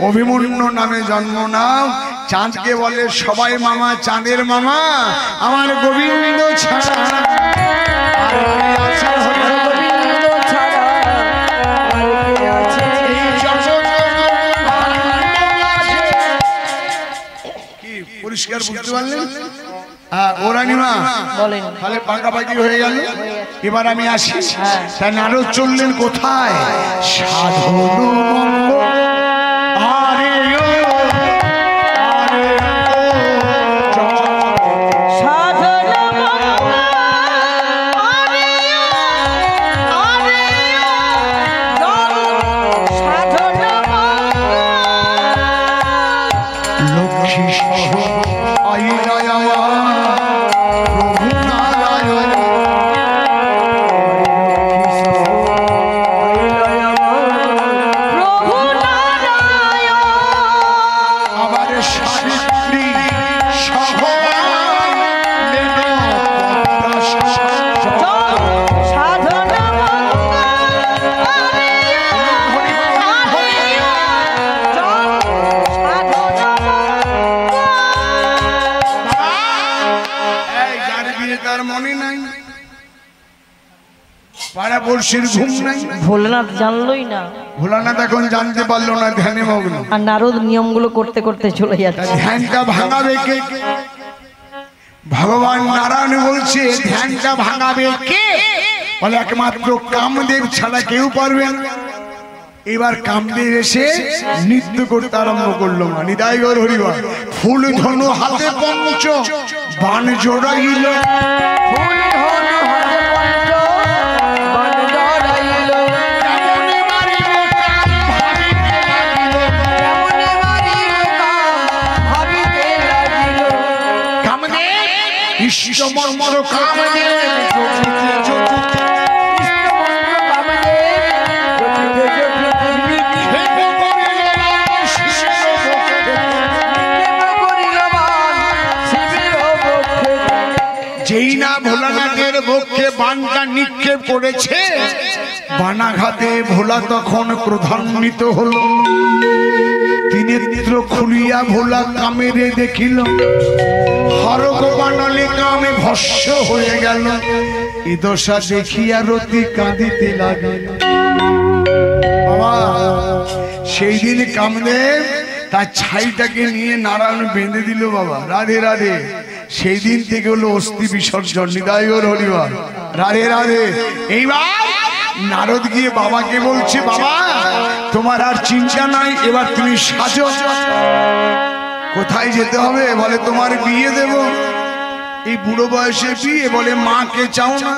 অভিমন্যু নামে জন্ম নাও। চাঁদকে বলে সবাই মামা, চাঁদের মামা আমার গোবিন্দ ছাড়া গোবিন্দ ছাড়া আর কে আছে? কি পরিষ্কার বুঝতে পারলেন? হ্যাঁ, ও রানীমা বলেন। তাহলে পাকাপাকি হয়ে গেল। এবার আমি আসি। তাই নারদ চললেন কোথায়? সাধন মঙ্গল আরে ও, আরে ও, সাধন মঙ্গল আরে ও, আরে ও, সাধন মঙ্গল। লক্ষ্মী সহ আইনায় আমার প্রভু নারায়ণ। প্রভু নারায়ণ আবার সাবিত্রী সহ লেন পদ্মাসন। সাধন এই যার বিয়ে তার মনে নাই, পাড়া পড়শির ঘুম নাই। ভোলানাথ জানলই না, ভোলানাথ এখন জানতে পারলো না, ধ্যানে মগ্ন। আর নারদ নিয়মগুলো করতে করতে চলে তা যাচ্ছে। ধ্যানটা ভাঙাবে কে? ভগবান নারায়ণ বলছে ধ্যানটা ভাঙাবে কে? বলে একমাত্র কামদেব ছাড়া কেউ পারবে না। এবার কামদেব এসে নৃত্য করতে আরম্ভ করলো। নিতাই গৌর হরিবল। ফুল ধনু হাতে পঞ্চ বান জোড়াইল, ফুল ধনু হাতে পঞ্চ বাণ জড়াইল। কেমনে মারিব কাম ভাবিতে লাগিল। কেমনে মারিব কাম ভাবিতে লাগিল। কামদেব ইষ্ট মর্মর কামদেব জ্যোতিতে জ্যোতিতে যেই না ভোলানাথের বক্ষে বানটা নিক্ষেপ করেছে, বানাঘাতে ভোলা তখন ক্রোধান্বিত হল। তিনি নেত্র খুলিয়া ভোলা কামেরে দেখিল, হরক বানলে কামে ভস্য হয়ে গেল। এ দশা দেখিয়া রতি কাঁদিতে লাগিল। বাবা, সেই দিন কামদেব তার ছাইটাকে নিয়ে নারায়ণ বেঁধে দিল। বাবা রাধে রাধে। সেই দিন থেকে হলো অস্থি বিসর্জন। নিতাই গৌর হরিবল। রাধে রাধে। এইবার নারদ গিয়ে বাবাকে বলছে, বাবা তোমার আর চিন্তা নাই, এবার তুমি সাজো। কোথায় যেতে হবে? বলে তোমার বিয়ে দেব। এই বুড়ো বয়সে বিয়ে? বলে মাকে চাও না?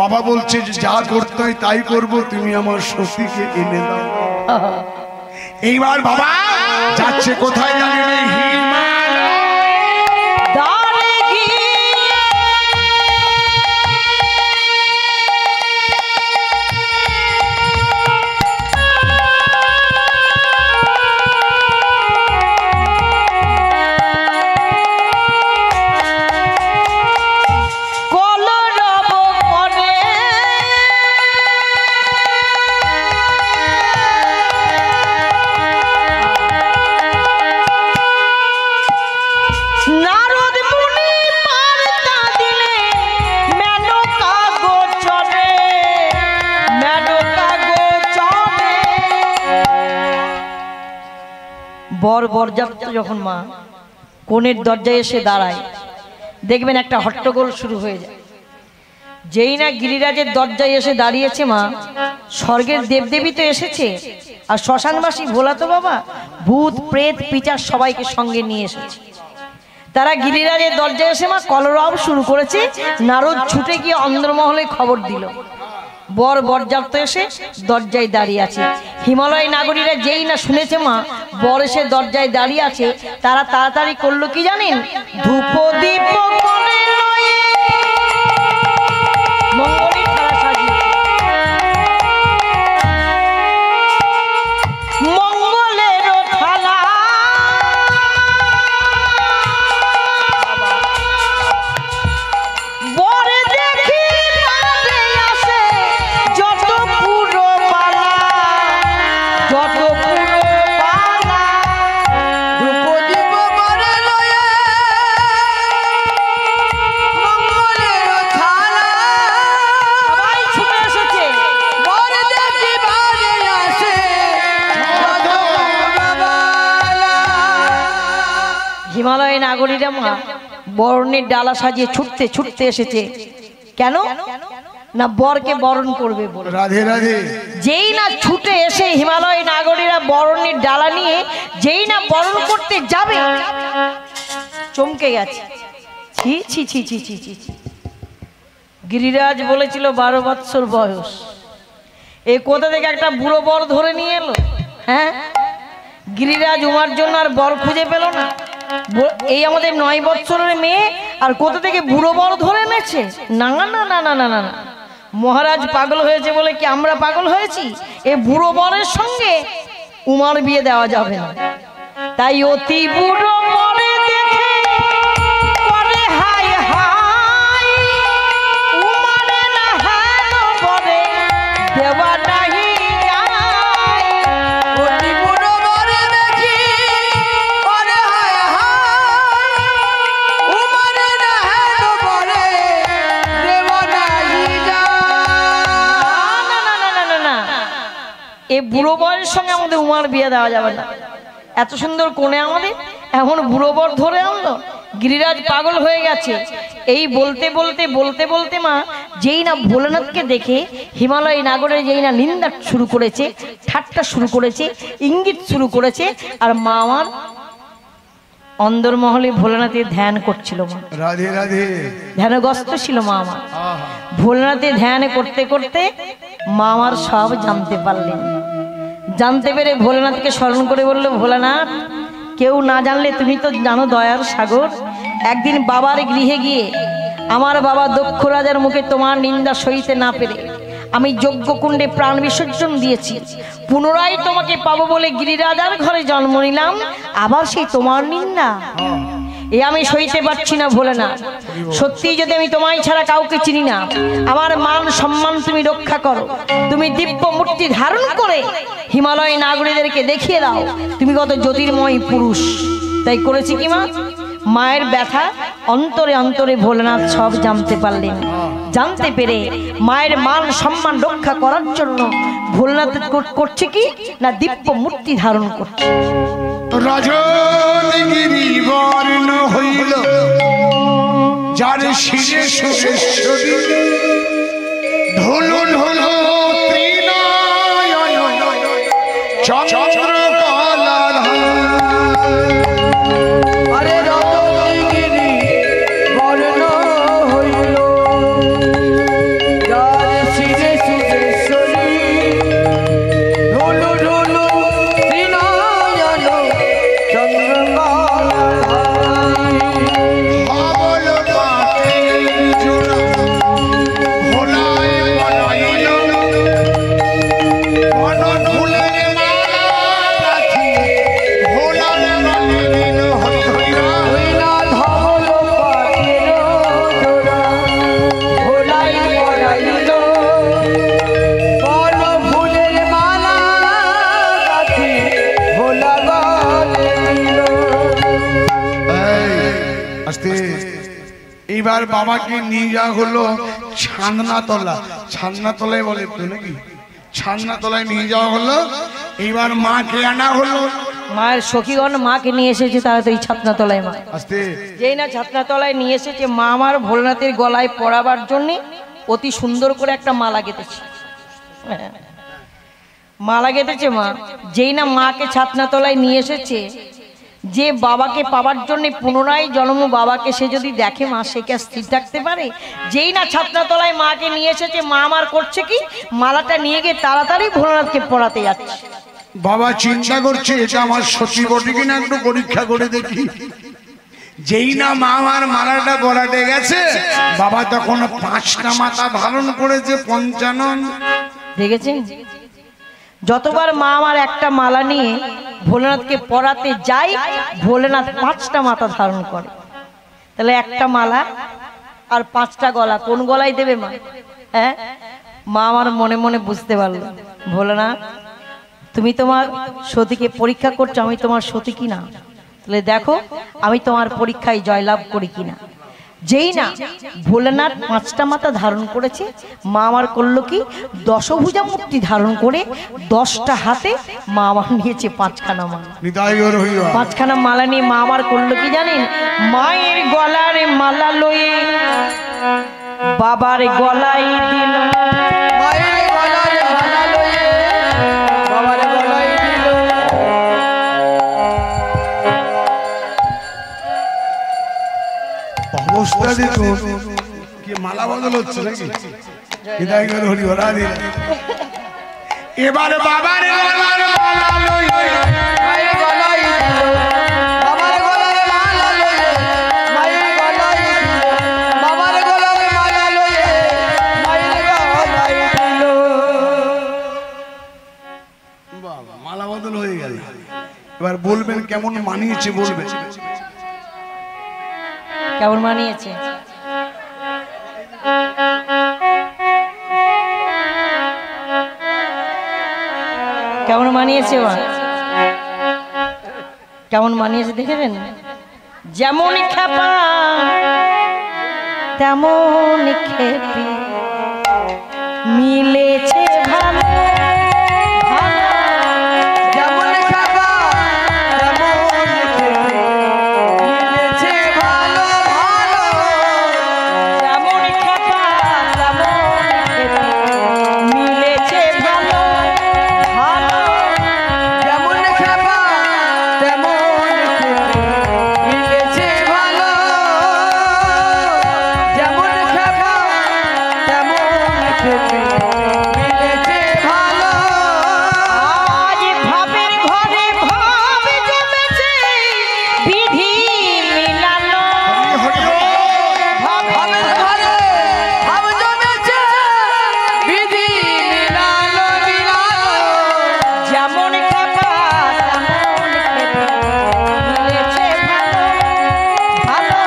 বাবা বলছে যে যা করতে হয় তাই করব, তুমি আমার সতীকে এনে দাও। এইবার বাবা যাচ্ছে কোথায় জানি না, হিমালয়। দাঁড়ে গিয়ে বরযাত্রী যখন মা কনের দরজায় এসে দাঁড়ায়, দেখবেন একটা হট্টগোল শুরু হয়ে যায়। যেই না গিরিরাজের দরজায় এসে দাঁড়িয়েছে মা, স্বর্গের দেবদেবী তো এসেছে, আর শ্মশানবাসী ভোলা তো বাবা ভূত প্রেত পিচার সবাইকে সঙ্গে নিয়ে এসেছে। তারা গিরিরাজের দরজায় এসে মা কলরব শুরু করেছে। নারদ ছুটে গিয়ে অন্দরমহলে খবর দিল, বরযাত্রী এসে দরজায় দাঁড়িয়ে আছে। হিমালয় নাগরীরা যেই না শুনেছে মা বর এসে দরজায় দাঁড়িয়ে আছে, তারা তাড়াতাড়ি করলো কি জানেন, ধূপ দীপ করে লয়ে মঙ্গলের থালা সাজিয়েছে। মঙ্গলের থালা বরে দেখি পারে আসে যত পুরো পালা, যত পুরো পালা। দ্রৌপদীপ বরে লয়ে মঙ্গলের থালা, সবাই ছুটে এসেছে। বরে দেখি বারে আসে যত বাবালা। হিমালয় নাগরীরা মা বরণের ডালা সাজিয়ে ছুটতে ছুটতে এসেছে। কেন না বরকে বরণ করবে বলে। রাধে রাধে। যেই না ছুটে এসে হিমালয় নাগরীরা বরণের ডালা নিয়ে যেই না বরণ করতে যাবে, চমকে গেছে। ছি ছি ছি ছি ছি ছি ছি। গিরিরাজ বলেছিল 12 বৎসর বয়স, এ কোথা থেকে একটা বুড়ো বর ধরে নিয়ে এলো? হ্যাঁ, গিরিরাজ উমার জন্য আর বর খুঁজে পেল না। এই আমাদের 9 বৎসরের মেয়ে, আর কোথা থেকে বুড়ো বর ধরে এনেছে? না না না না না না না, মহারাজ পাগল হয়েছে বলে কি আমরা পাগল হয়েছি? এ বুড়ো বরের সঙ্গে উমার বিয়ে দেওয়া যাবে না। তাই অতি বুড়ো বরে দেখে করে হাই হাই, উমারে না হেন বরে দেওয়া নাহি যায়। অতি বুড়ো বরে দেখি বরে হায় হায়, উমারে না হেন বরে দেওয়া নাহি যায়। না না না না না না, এ বুড়ো বরের সঙ্গে আমাদের উমার বিয়ে দেওয়া যাবে না। এত সুন্দর কোণে আমাদের এমন বুড়ো বর ধরে আনলো। গিরিরাজ পাগল হয়ে গেছে। এই বলতে বলতে বলতে বলতে মা যেই না ভোলানাথকে দেখে হিমালয় নাগরে যেই না নিন্দা শুরু করেছে, ঠাট্টা শুরু করেছে, ইঙ্গিত শুরু করেছে, আর মা আমার অন্দরমহলে ভোলানাথের ধ্যান করছিল। মা রাধে রাধে। ধ্যানগ্রস্ত ছিল মা আমার। ভোলানাথে ধ্যান করতে করতে মা আমার সব জানতে পারলেন। জানতে পেরে ভোলানাথকে স্মরণ করে বলল, ভোলানাথ কেউ না জানলে তুমি তো জানো দয়ার সাগর। একদিন বাবার গৃহে গিয়ে আমার বাবা দক্ষ রাজার মুখে তোমার নিন্দা সইতে না পেরে আমি যজ্ঞকুণ্ডে প্রাণ বিসর্জন দিয়েছি। পুনরায় তোমাকে পাবো বলে গিরিরাজার ঘরে জন্ম নিলাম, আবার সেই তোমার নিন্দা এ আমি সইতে পারছি না ভোলেনাথ। সত্যি যদি আমি তোমায় ছাড়া কাউকে চিনি না, আমার মান সম্মান তুমি রক্ষা করো। তুমি দিব্য মূর্তি ধারণ করে হিমালয় নাগরীদেরকে দেখিয়ে দাও তুমি কত জ্যোতির্ময় পুরুষ। তাই করেছি কি মা, মায়ের ব্যথা অন্তরে অন্তরে ভোলেনাথ সব জানতে পারলেন। জানতে পেরে মায়ের মান সম্মান রক্ষা করার জন্য ভোলেনাথ করছে কি না, দিব্য মূর্তি ধারণ করছে। রজতগিরি বর্ণ হইল যার শিরে সুরেশ্বরী, ধনু ধনু ত্রিনয়ন চন্দ্রকলাধর। আরে রতনগিরি বর্ণ হইল যার শিরে সুরেশ্বরী, ঢুলু ঢুলু ত্রিনয়ন চন্দ্রকলাধর। অবল পাখির জোড়া ভোলায় বনাইল, বন ফুলের মালা রাখি ভোলার গলে দিল হইরা। হইলা ধবল পাখির জোড়া ভোলাই পরাইল, বন ফুলের মালা রাখি ভোলা গলে দিল। আস্তে। এইবার বাবাকে নিয়ে যাওয়া হলো ছাদনাতলা। ছাদনাতলায় বলে তো নাকি, ছাদনাতলায় নিয়ে যাওয়া হলো। এইবার মাকে আনা হলো মায়ের সখীগণ মাকে নিয়ে এসেছে তাড়াতাড়ি ছাতনাতলায়। মা আস্তে যেই না ছাতনাতলায় নিয়ে এসেছে, মা আমার ভোলেনাথের গলায় পরাবার জন্যে অতি সুন্দর করে একটা মালা গেঁথেছে। হ্যাঁ, মালা গেঁথেছে মা। যেই না মাকে ছাতনাতলায় নিয়ে এসেছে, যে বাবাকে পাবার জন্য পুনরায় জন্ম বাবাকে সে যদি দেখে মা, সে কি আর স্থির থাকতে পারে? যেই না ছাতনাতলায় মাকে নিয়ে এসেছে, মা আমার করছে কি, মালাটা নিয়ে গিয়ে তাড়াতাড়ি ভোলেনাথকে পড়াতে যাচ্ছে। বাবা চিন্তা করছে এটা আমার সত্যি বটে কিনা, একটু পরীক্ষা করে দেখি। যেই না মা আমার মালাটা পরাতে গেছে, বাবা তখন 5টা মাথা ধারণ করেছে, পঞ্চানন। দেখেছেন, যতবার মা আমার একটা মালা নিয়ে ভোলেনাথকে পরাতে যায়, ভোলেনাথ 5টা মাথা ধারণ করে। তাহলে একটা মালা আর 5টা গলা, কোন গলায় দেবে মা? হ্যাঁ, মা আমার মনে মনে বুঝতে পারলো, ভোলেনাথ তুমি তোমার সতীকে পরীক্ষা করছো, আমি তোমার সতী কিনা, তাহলে দেখো আমি তোমার পরীক্ষায় জয়লাভ করি কিনা। যেই না ভোলেনাথ 5টা মাথা ধারণ করেছে, মা আমার করলো কি, দশভুজা মূর্তি ধারণ করে 10টা হাতে মা আমার নিয়েছে 5খানা মালা। 5খানা মালা নিয়ে মা আমার করলো কি জানেন, মায়ের গলার মালা লয়ে বাবার গলায় দিল। মায়ের গলার মালা লয়ে বাবার গলায় দিল। অবস্থা দেখো কি মালা বদল হচ্ছে নাকি? হৃদয় করে হরি হরা দিল। এবার বাবার গলার মালা লইয়া মায়ের গলায় দিল। বাবার গলার মালা লয়ে মায়ের গলায় দিল। বাবার গলার মালা লয়ে মায়ের গলায় দিল। বাবা, মালা বদল হয়ে গেল। এবার বলবেন কেমন মানিয়েছে, বলবেন কেমন মানিয়েছে? কেমন মানিয়েছে মা? কেমন মানিয়েছে দেখেছেন? যেমন খেপা তেমন খেপি, মিলেছে ভালো ভালো। যেমন খাবা তেমন খেতে, মিলেছে ভালো ভালো। যেমন খেপা তেমন খেপি, মিলেছে ভালো ভালো। যেমন খাবা তেমন খেতে, মিলেছে ভালো। যেমন খাবা তেমন খেতে, মিলেছে ভালো। আজ ভাবের ঘরে ভাব জমেছে, বিধি মিলানো। ভাবের ঘরে ভাব জমেছে, বিধি মিলালো মিলালো। যেমন খেপা তেমন খেপি, মিলেছে ভালো ভালো।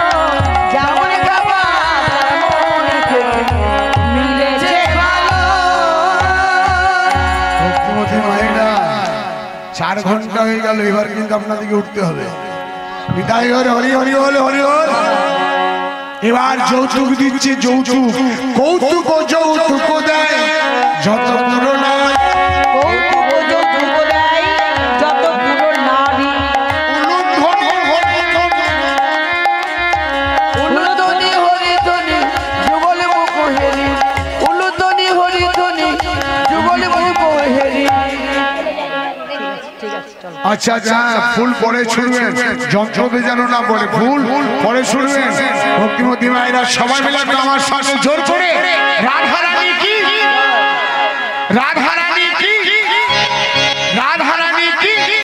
যেমন খাবা তেমন খেতে, মিলেছে ভালো। ভক্তিমতী মায়েরা 4 ঘন্টা হয়ে গেল, এবার কিন্তু আপনাদেরকে উঠতে হবে। বিদায় করে হরি হরি হল হরি হল। এবার যৌতুক দিচ্ছে, যৌতুক কৌতুক ও যৌতুক দেয় যত পুরো নয়। কৌতুক যৌতুক দেয় যত পুরো নারী। উলুধ্বনি হরিধ্বনি যুগল মুখ হেরি। উলুধ্বনি হরিধ্বনি যুগল মুখ হেরি। ঠিক আছে চলো। আচ্ছা আচ্ছা, ফুল পরে ছুড়বেন, যন্ত্র বেজানো না বলে ফুল পরে ছুড়বেন। ভক্তিমতী মায়েরা সবাই মিলে একটু আমার সাথে জোর করে রাধারানী কি, রাধারানী